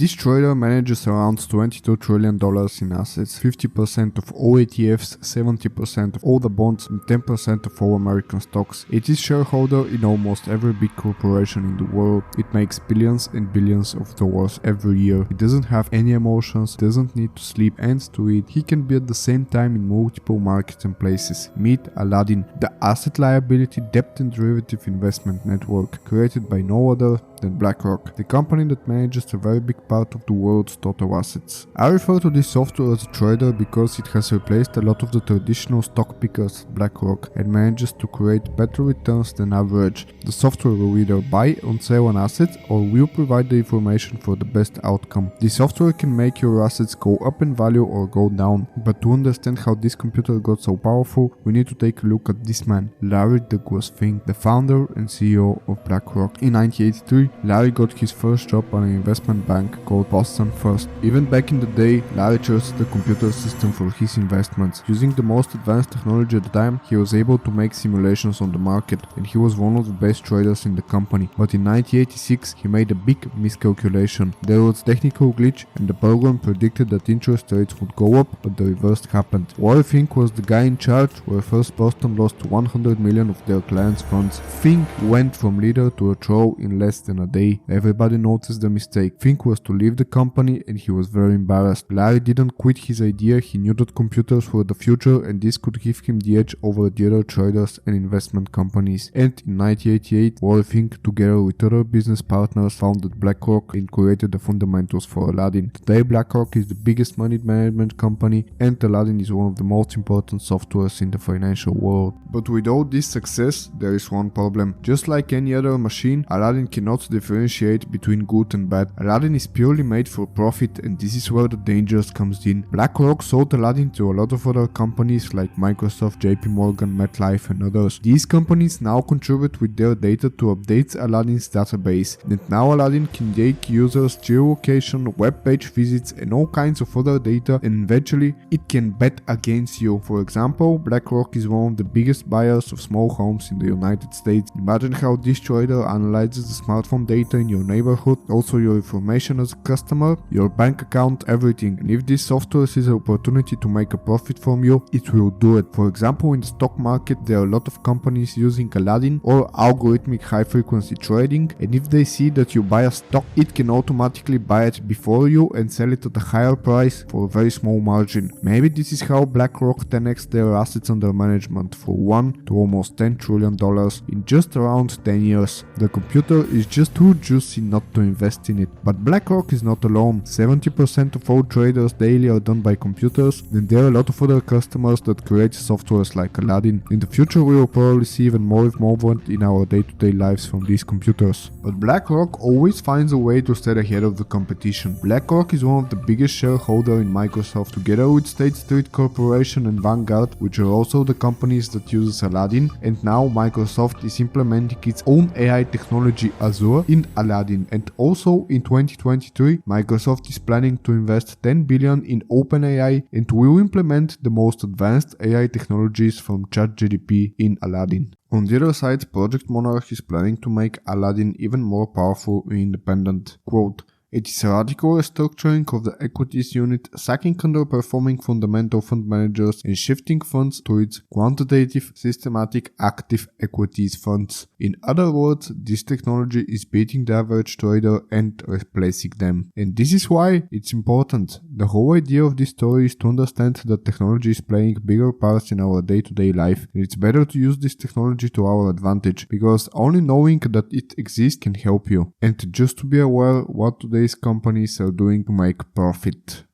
This trader manages around $22 trillion in assets, 50% of all ETFs, 70% of all the bonds, and 10% of all American stocks. It is shareholder in almost every big corporation in the world. It makes billions and billions of dollars every year. It doesn't have any emotions, doesn't need to sleep and to eat. He can be at the same time in multiple markets and places. Meet Aladdin, the asset liability debt and derivative investment network created by no other than Blackrock, the company that manages a very big part of the world's total assets. I refer to this software as a trader because it has replaced a lot of the traditional stock pickers at Blackrock and manages to create better returns than average. The software will either buy or sell an asset or will provide the information for the best outcome. The software can make your assets go up in value or go down, but to understand how this computer got so powerful, we need to take a look at this man, Larry Douglas Fink, the founder and CEO of Blackrock. In 1983, Larry got his first job at an investment bank called Boston First. Even back in the day, Larry trusted the computer system for his investments. Using the most advanced technology at the time, he was able to make simulations on the market, and he was one of the best traders in the company. But in 1986, he made a big miscalculation. There was a technical glitch, and the program predicted that interest rates would go up, but the reverse happened. Larry Fink was the guy in charge, where first Boston lost $100 million of their clients' funds. Fink went from leader to a troll in less than a day. Everybody noticed the mistake. Fink was to leave the company and he was very embarrassed. Larry didn't quit his idea. He knew that computers were the future and this could give him the edge over the other traders and investment companies. And in 1988, Larry Fink, together with other business partners, founded Blackrock and created the fundamentals for Aladdin. Today, Blackrock is the biggest money management company and Aladdin is one of the most important softwares in the financial world. But with all this success, there is one problem. Just like any other machine, Aladdin cannot differentiate between good and bad. Aladdin is purely made for profit and this is where the danger comes in. BlackRock sold Aladdin to a lot of other companies like Microsoft, JP Morgan, MetLife and others. These companies now contribute with their data to update Aladdin's database, and now Aladdin can take users' geolocation, web page visits and all kinds of other data, and eventually it can bet against you. For example, BlackRock is one of the biggest buyers of small homes in the United States. Imagine how this trader analyzes the smartphone data in your neighborhood, also your information as a customer, your bank account, everything. And if this software sees an opportunity to make a profit from you, it will do it. For example, in the stock market, there are a lot of companies using Aladdin or algorithmic high frequency trading, and if they see that you buy a stock, it can automatically buy it before you and sell it at a higher price for a very small margin. Maybe this is how BlackRock 10x their assets under management for $1 to almost $10 trillion in just around 10 years. The computer is just too juicy not to invest in it. But BlackRock is not alone. 70% of all traders daily are done by computers, and there are a lot of other customers that create softwares like Aladdin. In the future we will probably see even more involvement in our day-to-day lives from these computers. But BlackRock always finds a way to stay ahead of the competition. BlackRock is one of the biggest shareholders in Microsoft, together with State Street Corporation and Vanguard, which are also the companies that uses Aladdin, and now Microsoft is implementing its own AI technology Azure in Aladdin. And also in 2023, Microsoft is planning to invest $10 billion in OpenAI and will implement the most advanced AI technologies from ChatGPT in Aladdin. On the other side, Project Monarch is planning to make Aladdin even more powerful and independent. Quote, "It is a radical restructuring of the equities unit, sacking underperforming fundamental fund managers and shifting funds to its quantitative, systematic, active equities funds. In other words, this technology is beating the average trader and replacing them. And this is why it's important. The whole idea of this story is to understand that technology is playing bigger parts in our day-to-day life. And it's better to use this technology to our advantage, because only knowing that it exists can help you. And just to be aware what today's companies are doing to make profit."